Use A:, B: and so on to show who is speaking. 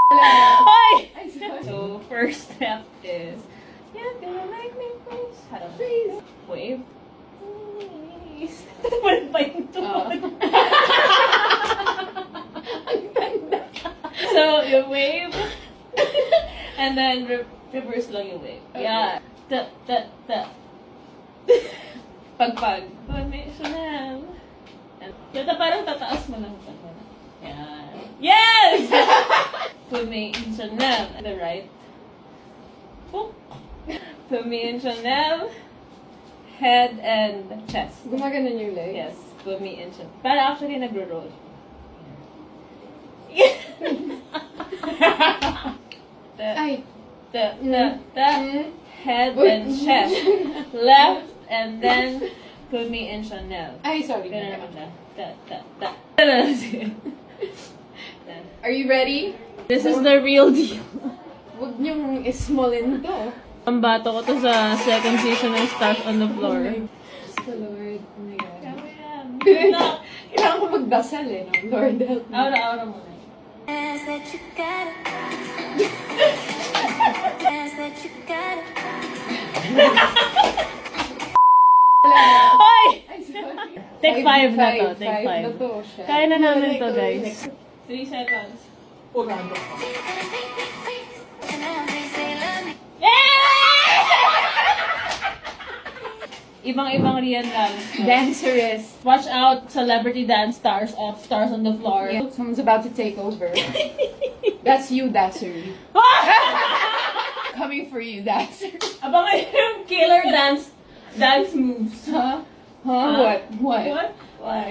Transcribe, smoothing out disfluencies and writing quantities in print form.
A: Hoy!
B: Ay, sorry.
A: So, first step is, you're gonna make me freeze. How to
B: Freeze.
A: wave? Freeze. Walang pa yung tungkol. So, you wave, and then reverse lang yung wave.
B: Okay.
A: Yeah. Pagpag. Conventional. Ito parang tataas mo lang. Yan. Yes! Conventional. The right. Boop. Conventional. Head and chest.
B: Gumaganon yung legs?
A: Yes. Conventional. Pero actually nagro-roll.
B: Ay.
A: The
B: Mm.
A: head
B: Uy.
A: and chest. Left and then put me in Chanel.
B: Ay, sorry.
A: Ganun naman siya. Da.
B: Are you ready?
A: This is the real deal.
B: Huwag niyong ismallin to.
A: Ang bato ko to sa second season ng Stars on the Floor.
B: Diyos ko, Lord. Oh my God.
A: Kaya yan.
B: Kailangan ko magdasal eh, no? Lord help me.
A: Aura muna. Hoy!
B: Ay, sorry.
A: Take 5 na to. Take 5.
B: na to siya.
A: Kaya na namin to, guys. 3 seconds.
B: Urado.
A: Ibang-ibang Rian lang.
B: Danceress.
A: Watch out, celebrity dance stars of Stars on the Floor.
B: Yeah, someone's about to take over. That's you, Dassery. Coming for you, Dassery.
A: Abangan yung killer dance moves.
B: Huh? Huh? What?
A: What? Why?